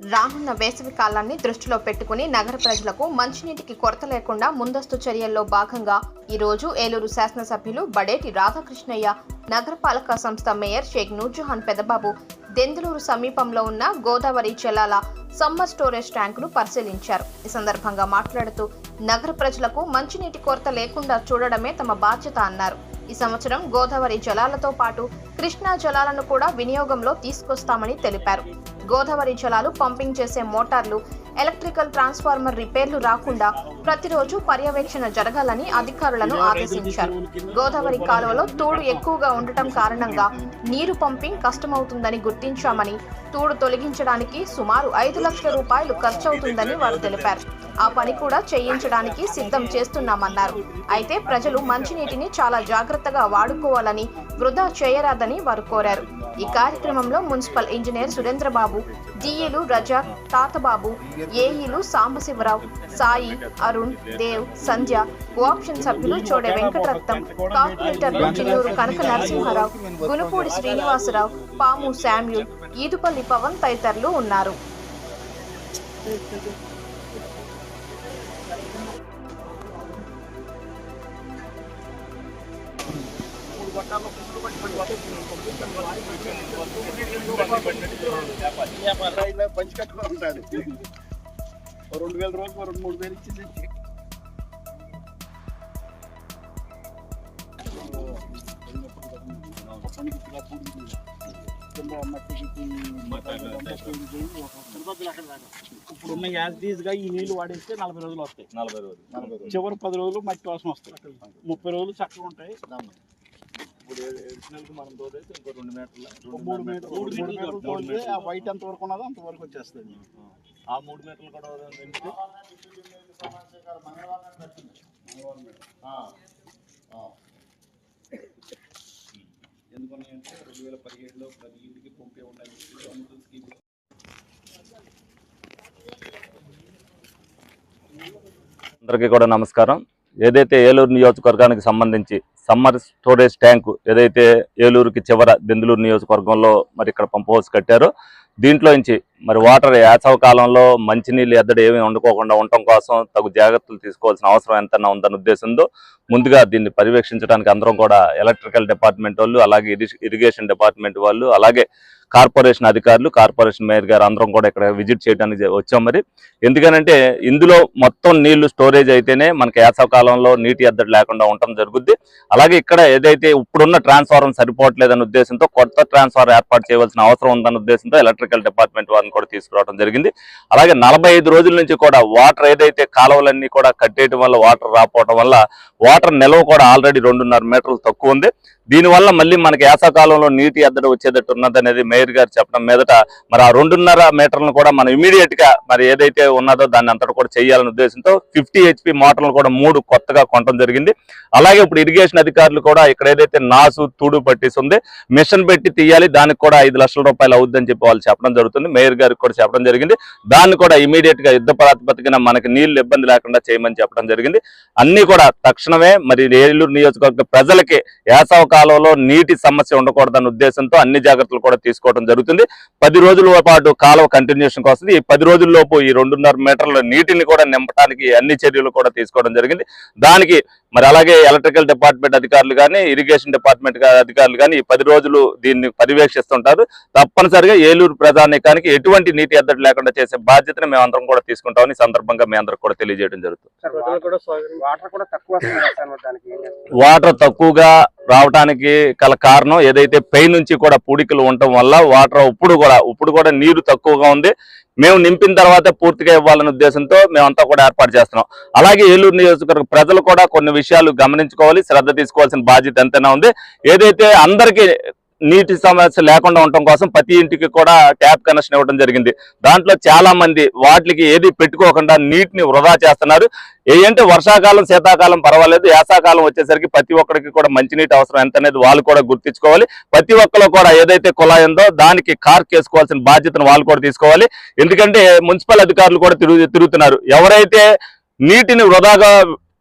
రానున్న వేసవి కాలాన్ని దృష్టిలో పెట్టుకుని నగర ప్రజలకు మంచినీటికి కొరత లేకుండా ముందస్తు చర్యల్లో భాగంగా ఈ రోజు ఏలూరు శాసనసభ్యులు బడేటి రాధాకృష్ణయ్య, నగరపాలక సంస్థ మేయర్ షేక్ నూర్జహాన్ పెదబాబు దెందులూరు సమీపంలో ఉన్న గోదావరి జలాల సమ్మర్ స్టోరేజ్ ట్యాంకును పరిశీలించారు. ఈ సందర్భంగా మాట్లాడుతూ నగర ప్రజలకు మంచినీటి కొరత లేకుండా చూడడమే తమ బాధ్యత అన్నారు. ఈ సంవత్సరం గోదావరి జలాలతో పాటు కృష్ణా జలాలను కూడా వినియోగంలో తీసుకొస్తామని తెలిపారు. గోదావరి జలాలు పంపింగ్ చేసే మోటార్లు, ఎలక్ట్రికల్ ట్రాన్స్ఫార్మర్ రిపేర్లు రాకుండా ప్రతిరోజు పర్యవేక్షణ జరగాలని అధికారులను ఆదేశించారు. గోదావరి కాలువలో తూడు ఎక్కువగా ఉండటం కారణంగా నీరు పంపింగ్ కష్టమవుతుందని గుర్తించామని, తూడు తొలగించడానికి సుమారు 5 లక్షల రూపాయలు ఖర్చవుతుందని వారు తెలిపారు. ఆ పని కూడా చేయించడానికి సిద్ధం చేస్తున్నామన్నారు. అయితే ప్రజలు మంచినీటిని చాలా జాగ్రత్తగా వాడుకోవాలని, వృధా చేయరాదని వారు కోరారు. ఈ కార్యక్రమంలో మున్సిపల్ ఇంజనీర్ సురేంద్రబాబు, డిఈలు రజాక్, తాతబాబు, ఏఈలు సాంబశివరావు, సాయి, అరుణ్, దేవ్, సంధ్య, కోఆప్షన్ సభ్యులు చోడే వెంకటరత్నం, కార్పొరేటర్లు చిల్లూరు కనక నరసింహారావు, గునుపూడి శ్రీనివాసరావు, పాము శామ్యూల్, ఈదుపల్లి పవన్ తదితరులు ఉన్నారు. పంచి కట్టుకుని ఉంటాడు. 2000 రోజులు 2-3 వేలు ఇచ్చింది. ఇప్పుడు ఉన్న యాజ్ గా ఈ నీళ్లు వాడేస్తే 40 రోజులు వస్తాయి. 40 రోజులు చివరి 10 రోజులు మట్టి కోసం వస్తాయి. 30 రోజులు చక్కగా ఉంటాయి. మనం తోడైతే ఇంకో 2 మీటర్లు 3 మీటర్లు తోడితే ఆ వైట్ ఎంత వరకు ఉన్నదో అంతవరకు వచ్చేస్తుంది. ఆ 3 మీటర్లు కూడా ఎందుకంటే 2017లో ప్రతి ఇంటికి పంపే ఉండాలి. అందరికీ కూడా నమస్కారం. ఏదైతే ఏలూరు నియోజకవర్గానికి సంబంధించి సమ్మర్ స్టోరేజ్ ట్యాంకు ఏదైతే ఏలూరుకి చివర దెందులూరు నియోజకవర్గంలో మరి ఇక్కడ పంప్ హౌస్ కట్టారో దీంట్లో నుంచి మరి వాటర్ వేసవ కాలంలో మంచినీళ్ళు ఎద్దడి ఏమీ వండుకోకుండా ఉండటం కోసం తగు జాగ్రత్తలు తీసుకోవాల్సిన అవసరం ఎంతైనా ఉందన్న ఉద్దేశంతో ముందుగా దీన్ని పర్యవేక్షించడానికి అందరం కూడా ఎలక్ట్రికల్ డిపార్ట్మెంట్ వాళ్ళు, అలాగే ఇరిగేషన్ డిపార్ట్మెంట్ వాళ్ళు, అలాగే కార్పొరేషన్ అధికారులు, కార్పొరేషన్ మేయర్ గారు అందరం కూడా ఇక్కడ విజిట్ చేయడానికి వచ్చాం. మరి ఎందుకనంటే ఇందులో మొత్తం నీళ్లు స్టోరేజ్ అయితేనే మనకి వేసవ కాలంలో నీటి ఎద్దడి లేకుండా ఉండటం జరుగుద్ది. అలాగే ఇక్కడ ఏదైతే ఇప్పుడున్న ట్రాన్స్ఫార్మర్ సరిపోవట్లేదన్న ఉద్దేశంతో కొత్త ట్రాన్స్ఫార్మర్ ఏర్పాటు చేయవలసిన అవసరం ఉందన్న ఉద్దేశంతో ఎలక్ట్రికల్ డిపార్ట్మెంట్ వారిని కూడా తీసుకురావడం జరిగింది. అలాగే 45 రోజుల నుంచి కూడా వాటర్ ఏదైతే కాలువలన్నీ కూడా కట్టేయడం వల్ల వాటర్ రాకపోవడం వల్ల వాటర్ నిల్వ కూడా ఆల్రెడీ 2.5 మీటర్లు తక్కువ ఉంది. దీనివల్ల మళ్ళీ మనకి వేసవకాలంలో నీటి ఎద్దడి వచ్చేటట్టు ఉన్నదనేది మేయర్ గారు చెప్పడం మీదట మరి ఆ 2.5 మీటర్లను కూడా మనం ఇమీడియట్ గా మరి ఏదైతే ఉన్నదో దాన్ని అంతటా కూడా చేయాలనే ఉద్దేశంతో 50 HP మోటార్లు కూడా 3 కొత్తగా కొనడం జరిగింది. అలాగే ఇప్పుడు ఇరిగేషన్ అధికారులు కూడా ఇక్కడ ఏదైతే నాసు తూడు పట్టిస్ ఉంది మిషన్ పెట్టి తీయాలి, దానికి కూడా 5 లక్షల రూపాయలు అవుద్దని చెప్పి వాళ్ళు చెప్పడం జరుగుతుంది. మేయర్ గారికి కూడా చెప్పడం జరిగింది. దాన్ని కూడా ఇమీడియట్ గా యుద్ధ ప్రాతిపదికన మనకి నీళ్లు ఇబ్బంది లేకుండా చేయమని చెప్పడం జరిగింది. అన్ని కూడా తక్షణమే మరి ఏలూరు నియోజకవర్గ ప్రజలకి వేసవ కాలంలో నీటి సమస్య ఉండకూడదన్న ఉద్దేశంతో అన్ని జాగ్రత్తలు కూడా తీసుకోవడం జరుగుతుంది. 10 రోజుల పాటు కాలువ కంటిన్యూషన్ వస్తుంది. ఈ 10 రోజుల్లోపు ఈ 2.5 మీటర్ల నీటిని కూడా నింపడానికి అన్ని చర్యలు కూడా తీసుకోవడం జరిగింది. దానికి మరి అలాగే ఎలక్ట్రికల్ డిపార్ట్మెంట్ అధికారులు కానీ, ఇరిగేషన్ డిపార్ట్మెంట్ అధికారులు కానీ ఈ 10 రోజులు దీన్ని పర్యవేక్షిస్తుంటారు. తప్పనిసరిగా ఏలూరు ప్రజానీకానికి ఎటువంటి నీటి ఎద్దడి లేకుండా చేసే బాధ్యతను మేమందరం కూడా తీసుకుంటామని సందర్భంగా మీ అందరికి కూడా తెలియజేయడం జరుగుతుంది. వాటర్ తక్కువగా రావడానికి గల కారణం ఏదైతే పై నుంచి కూడా పూడికలు ఉండటం వల్ల వాటర్ ఇప్పుడు కూడా నీరు తక్కువగా ఉంది. మేము నింపిన తర్వాత పూర్తిగా ఇవ్వాలనే ఉద్దేశంతో మేమంతా కూడా ఏర్పాటు చేస్తున్నాం. అలాగే ఏలూరు నియోజకవర్గ ప్రజలు కూడా కొన్ని విషయాలు గమనించుకోవాలి, శ్రద్ధ తీసుకోవాల్సిన బాధ్యత ఎంతైనా ఉంది. ఏదైతే అందరికీ నీటి సమస్య లేకుండా ఉండటం కోసం ప్రతి ఇంటికి కూడా ట్యాప్ కనెక్షన్ ఇవ్వడం జరిగింది. దాంట్లో చాలా మంది వాటికి ఏది పెట్టుకోకుండా నీటిని వృధా చేస్తున్నారు. ఏంటంటే వర్షాకాలం, శీతాకాలం పర్వాలేదు, వేసాకాలం వచ్చేసరికి ప్రతి ఒక్కరికి కూడా మంచినీటి అవసరం ఎంత అనేది వాళ్ళు కూడా గుర్తించుకోవాలి. ప్రతి ఒక్కరు కూడా ఏదైతే కుళాయి ఉందో దానికి కార్క్ వేసుకోవాల్సిన బాధ్యతను వాళ్ళు కూడా తీసుకోవాలి. ఎందుకంటే మున్సిపల్ అధికారులు కూడా తిరుగుతున్నారు. ఎవరైతే నీటిని వృధాగా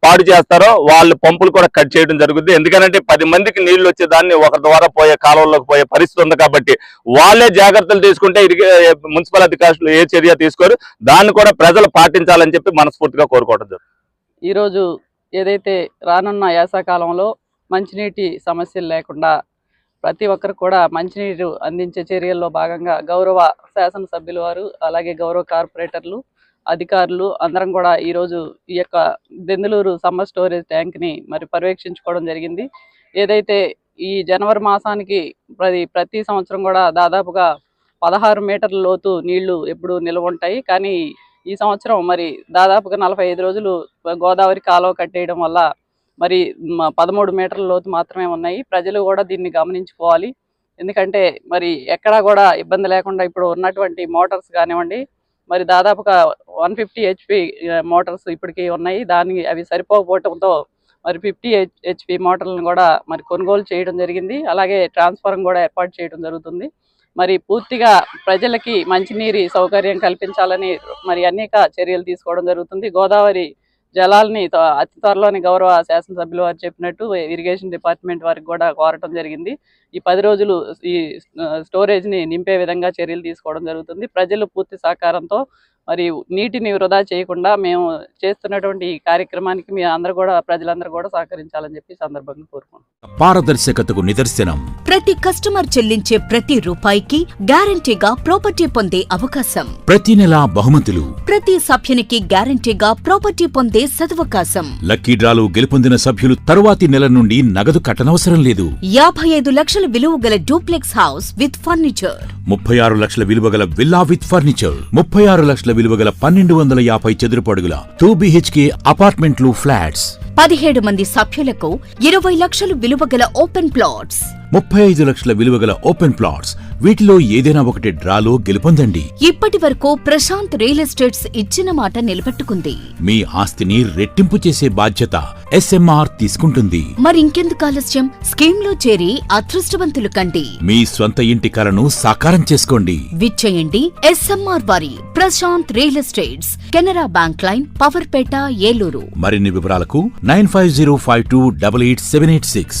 పాడు చేస్తారో వాళ్ళ పంపులు కూడా కట్ చేయడం జరుగుతుంది. ఎందుకంటే 10 మందికి నీళ్లు వచ్చే దాన్ని ఒక ద్వారా పోయే కాలువల్లోకి పోయే పరిస్థితి ఉంది కాబట్టి వాళ్ళే జాగ్రత్తలు తీసుకుంటే మున్సిపల్ అధికారులు ఏ చర్య తీసుకోరు. దాన్ని కూడా ప్రజలు పాటించాలని చెప్పి మనస్ఫూర్తిగా కోరుకోవడం జరుగుతుంది. ఈరోజు ఏదైతే రానున్న యాసకాలంలో మంచినీటి సమస్యలు లేకుండా ప్రతి ఒక్కరు కూడా మంచినీరు అందించే చర్యల్లో భాగంగా గౌరవ శాసనసభ్యుల వారు అలాగే గౌరవ కార్పొరేటర్లు అధికారులు అందరం కూడా ఈరోజు ఈ యొక్క దెందులూరు సమ్మర్ స్టోరేజ్ ట్యాంక్ని మరి పర్యవేక్షించుకోవడం జరిగింది. ఏదైతే ఈ జనవరి మాసానికి ప్రతి సంవత్సరం కూడా దాదాపుగా 16 మీటర్ల లోతు నీళ్లు ఎప్పుడు నిల్వ ఉంటాయి. కానీ ఈ సంవత్సరం మరి దాదాపుగా 45 రోజులు గోదావరి కాలువ కట్టేయడం వల్ల మరి 13 మీటర్ల లోతు మాత్రమే ఉన్నాయి. ప్రజలు కూడా దీన్ని గమనించుకోవాలి. ఎందుకంటే మరి ఎక్కడా కూడా ఇబ్బంది లేకుండా ఇప్పుడు ఉన్నటువంటి మోటార్స్ కానివ్వండి, మరి దాదాపుగా 150 HP మోటార్స్ ఇప్పటికీ ఉన్నాయి. అవి సరిపోకపోవడంతో మరి 50 HP మోటార్లను కూడా మరి కొనుగోలు చేయడం జరిగింది. అలాగే ట్రాన్స్ఫార్మర్ కూడా ఏర్పాటు చేయడం జరుగుతుంది. మరి పూర్తిగా ప్రజలకి మంచినీరు సౌకర్యం కల్పించాలని మరి అనేక చర్యలు తీసుకోవడం జరుగుతుంది. గోదావరి జలాల్ని అతి త్వరలోని గౌరవ శాసనసభ్యులు వారు చెప్పినట్టు ఇరిగేషన్ డిపార్ట్మెంట్ వారికి కూడా కోరటం జరిగింది. ఈ 10 రోజులు ఈ స్టోరేజ్ని నింపే విధంగా చర్యలు తీసుకోవడం జరుగుతుంది. ప్రజలు పూర్తి సహకారంతో మరి నీటిని వృధా చేయకుండా మేము చేస్తున్నటువంటి ఈ కార్యక్రమానికి మీ అందరూ కూడా ప్రజలందరూ కూడా సహకరించాలని చెప్పి సందర్భంగా కోరుకుంటున్నాం. పారదర్శకతకు నిదర్శనం. ప్రతి కస్టమర్ చెల్లించే ప్రతి రూపాయికి గ్యారంటీగా ప్రాపర్టీ పొందే అవకాశం. ప్రతి నెల బహుమతులు. ప్రతి సభ్యునికి గ్యారంటీగా ప్రాపర్టీ పొందే సదవకాశం. లక్కీ డ్రాలో గెలుపొందిన సభ్యులు తరువాతి నెల నుండి నగదు కట్టనవసరం లేదు. 55 లక్షల విలువ గల డూప్లెక్స్ హౌస్ విత్ ఫర్నిచర్. 36 లక్షల విలువ గల విల్లా విత్ ఫర్నిచర్. 36 లక్షల విలువ గల 1250 చదురపు అడుగుల 2 BHK అపార్ట్మెంట్లు ఫ్లాట్స్. 17 మంది సభ్యులకు 20 లక్షలు విలువ గల ఓపెన్ ప్లాట్స్. 35 లక్షల విలువ గల ఓపెన్ ప్లాట్స్. వీటిలో ఏదైనా ఒకటి డ్రాలో గెలుపొందండి. ఇప్పటి వరకు ప్రశాంత్ రియల్ ఎస్టేట్స్ ఇచ్చిన మాట నిలబెట్టుకుంది. మీ ఆస్తిని రెట్టింపు చేసే బాధ్యత SMR తీసుకుంటుంది. మరింకెందుకు ఆలస్యం? స్కీమ్ లో చేరి అదృష్టవంతులు కండి. మీ స్వంత ఇంటి కలను సాకారం చేసుకోండి. విచ్చేయండి SMR వారి Prashanth real estates, Canara bank line, Powerpet, Eluru. మరిన్ని వివరాలకు 9505288786.